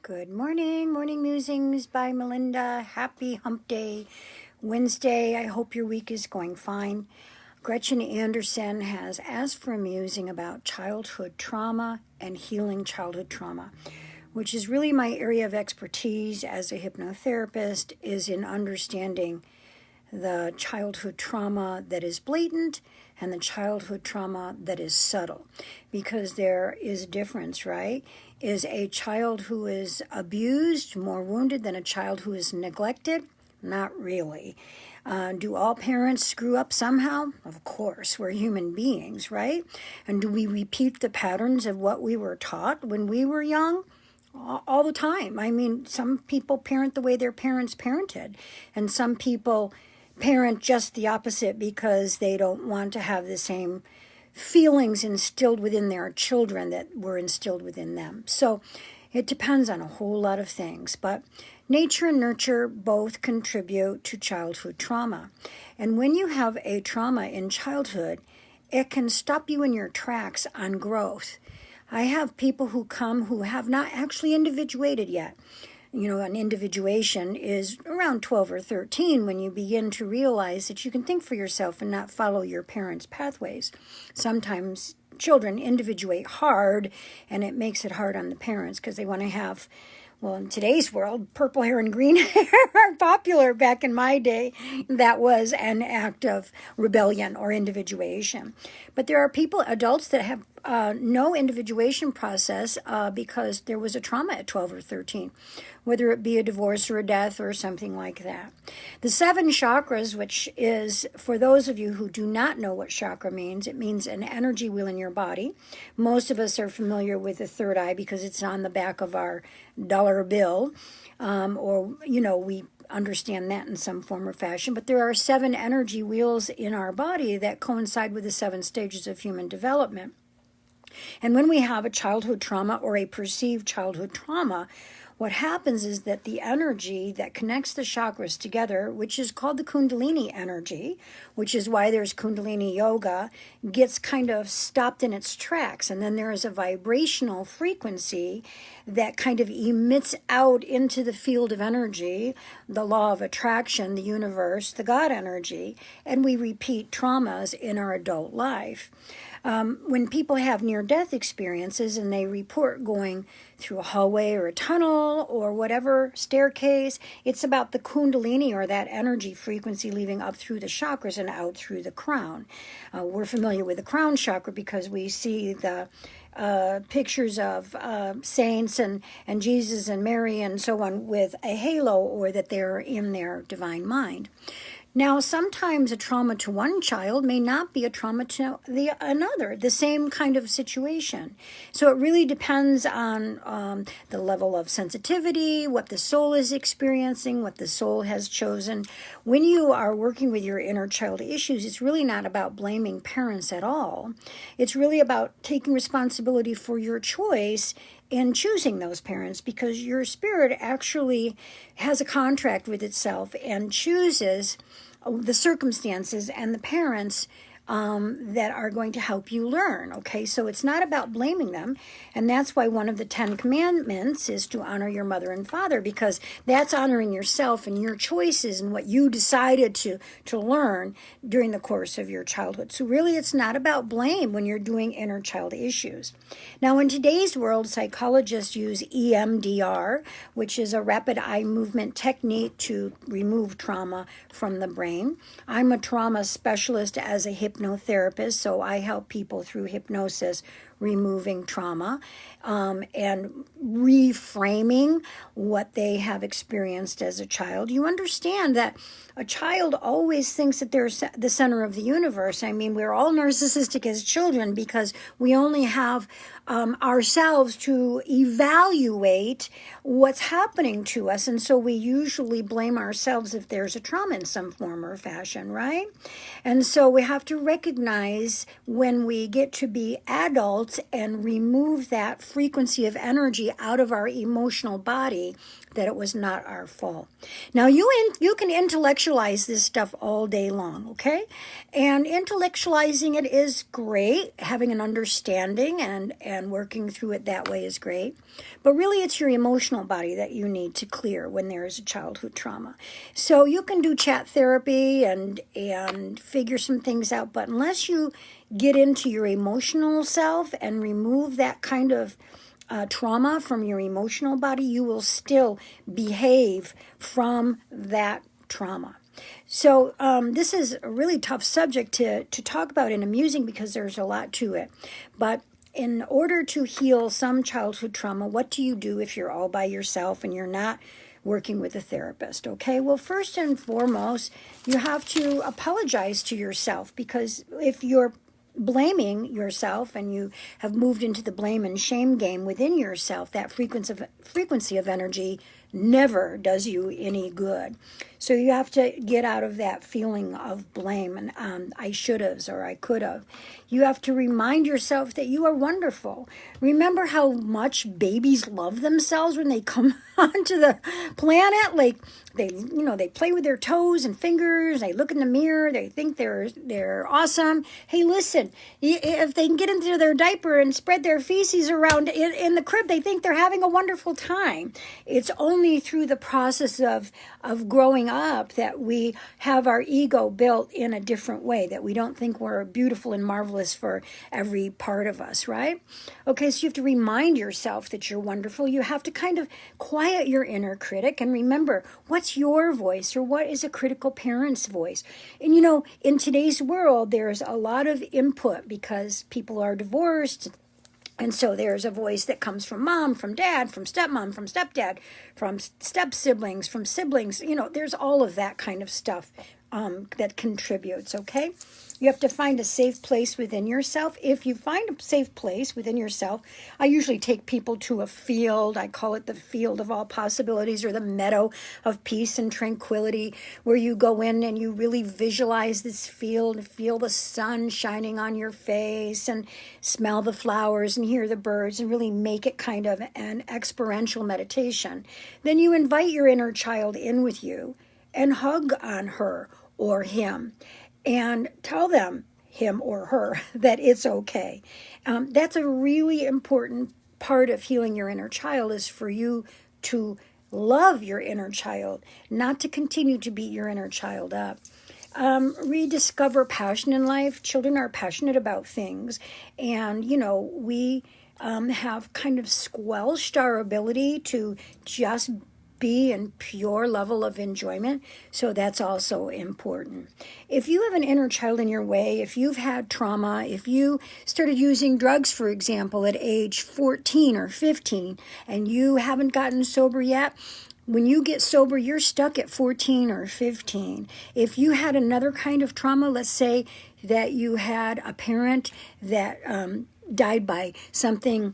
Good morning, Morning Musings by Melinda. Happy Hump Day Wednesday. I hope your week is going fine. Gretchen Anderson has asked for a musing about childhood trauma and healing childhood trauma, which is really my area of expertise as a hypnotherapist, is in understanding the childhood trauma that is blatant and the childhood trauma that is subtle, because there is a difference, right? Is a child who is abused more wounded than a child who is neglected? Not really. Do all parents screw up somehow? Of course, we're human beings, right? And do we repeat the patterns of what we were taught when we were young? All the time. I mean, some people parent the way their parents parented, and some people parent just the opposite because they don't want to have the same feelings instilled within their children that were instilled within them. So it depends on a whole lot of things, but nature and nurture both contribute to childhood trauma. And when you have a trauma in childhood, it can stop you in your tracks on growth. I have people who come who have not actually individuated yet. You know, an individuation is around 12 or 13 when you begin to realize that you can think for yourself and not follow your parents' pathways. Sometimes children individuate hard, and it makes it hard on the parents because they want to have, well, in today's world, purple hair and green hair are popular. Back in my day, that was an act of rebellion or individuation. But there are people, adults, that have no individuation process because there was a trauma at 12 or 13, whether it be a divorce or a death or something like that. The 7 chakras, which is, for those of you who do not know what chakra means, it means an energy wheel in your body. Most of us are familiar with the third eye because it's on the back of our dollar bill, we understand that in some form or fashion. But there are 7 energy wheels in our body that coincide with the 7 stages of human development. And when we have a childhood trauma or a perceived childhood trauma, what happens is that the energy that connects the chakras together, which is called the Kundalini energy, which is why there's Kundalini yoga, gets kind of stopped in its tracks. And then there is a vibrational frequency that kind of emits out into the field of energy, the law of attraction, the universe, the God energy, and we repeat traumas in our adult life. When people have near-death experiences and they report going through a hallway or a tunnel or whatever staircase, it's about the Kundalini or that energy frequency leaving up through the chakras and out through the crown. We're familiar with the crown chakra because we see the pictures of saints and Jesus and Mary and so on with a halo, or that they're in their divine mind. Now, sometimes a trauma to one child may not be a trauma to another, the same kind of situation. So it really depends on the level of sensitivity, what the soul is experiencing, what the soul has chosen. When you are working with your inner child issues, it's really not about blaming parents at all. It's really about taking responsibility for your choice in choosing those parents, because your spirit actually has a contract with itself and chooses the circumstances and the parents that are going to help you learn, okay? So it's not about blaming them, and that's why one of the 10 commandments is to honor your mother and father, because that's honoring yourself and your choices and what you decided to learn during the course of your childhood. So really, it's not about blame when you're doing inner child issues. Now, in today's world, psychologists use EMDR, which is a rapid eye movement technique to remove trauma from the brain. I'm a trauma specialist as a hypnotherapist, so I help people through hypnosis removing trauma and reframing what they have experienced as a child. You understand that a child always thinks that they're the center of the universe. I mean, we're all narcissistic as children because we only have ourselves to evaluate what's happening to us, and so we usually blame ourselves if there's a trauma in some form or fashion, right? And so we have to recognize when we get to be adults belts and remove that frequency of energy out of our emotional body, that it was not our fault. Now, you can intellectualize this stuff all day long, okay? And intellectualizing it is great. Having an understanding and working through it that way is great. But really, it's your emotional body that you need to clear when there is a childhood trauma. So you can do chat therapy and figure some things out, but unless you get into your emotional self and remove that kind of trauma from your emotional body, you will still behave from that trauma. So this is a really tough subject to talk about in amusing because there's a lot to it. But in order to heal some childhood trauma, what do you do if you're all by yourself and you're not working with a therapist? Okay, well, first and foremost, you have to apologize to yourself, because if you're blaming yourself and you have moved into the blame and shame game within yourself, that frequency of energy never does you any good. So you have to get out of that feeling of blame and I should have or I could have. You have to remind yourself that you are wonderful. Remember how much babies love themselves when they come onto the planet. Like they play with their toes and fingers. They look in the mirror. They think they're awesome. Hey, listen, if they can get into their diaper and spread their feces around in the crib, they think they're having a wonderful time. It's only through the process of growing up that we have our ego built in a different way, that we don't think we're beautiful and marvelous for every part of us, right? Okay, so you have to remind yourself that you're wonderful. You have to kind of quiet your inner critic and remember what's your voice or what is a critical parent's voice. And in today's world, there's a lot of input because people are divorced. And so there's a voice that comes from mom, from dad, from stepmom, from stepdad, from step-siblings, from siblings. There's all of that kind of stuff that contributes, okay? You have to find a safe place within yourself. If you find a safe place within yourself, I usually take people to a field. I call it the field of all possibilities, or the meadow of peace and tranquility, where you go in and you really visualize this field, feel the sun shining on your face and smell the flowers and hear the birds and really make it kind of an experiential meditation. Then you invite your inner child in with you and hug on her or him and tell them, him or her, that it's okay. That's a really important part of healing your inner child, is for you to love your inner child, not to continue to beat your inner child up. Rediscover passion in life. Children are passionate about things, and we have kind of squelched our ability to just be in pure level of enjoyment. So that's also important. If you have an inner child in your way, if you've had trauma, if you started using drugs, for example, at age 14 or 15, and you haven't gotten sober yet, when you get sober, you're stuck at 14 or 15. If you had another kind of trauma, let's say that you had a parent that died by something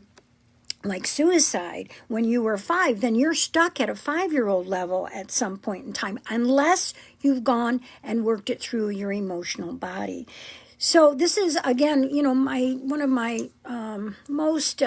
like suicide when you were 5, then you're stuck at a 5-year-old level at some point in time, unless you've gone and worked it through your emotional body. So this is, again, one of my most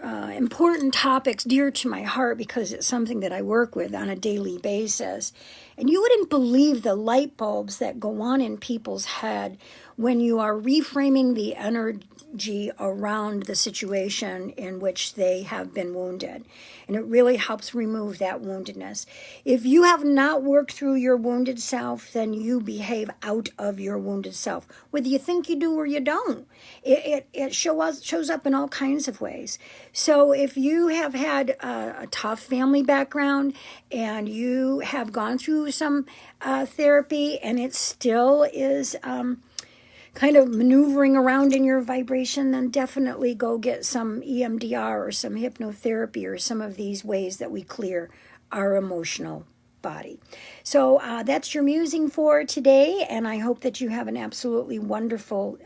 important topics, dear to my heart, because it's something that I work with on a daily basis. And you wouldn't believe the light bulbs that go on in people's head when you are reframing the energy around the situation in which they have been wounded. And it really helps remove that woundedness. If you have not worked through your wounded self, then you behave out of your wounded self, whether you think you do or you don't. It shows up in all kinds of ways. So if you have had a tough family background and you have gone through some therapy and it still is kind of maneuvering around in your vibration, then definitely go get some EMDR or some hypnotherapy or some of these ways that we clear our emotional body. So that's your musing for today, and I hope that you have an absolutely wonderful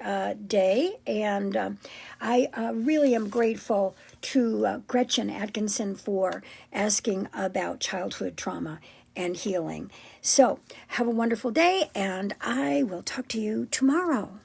day. And I really am grateful to Gretchen Atkinson for asking about childhood trauma and healing. So have a wonderful day, and I will talk to you tomorrow.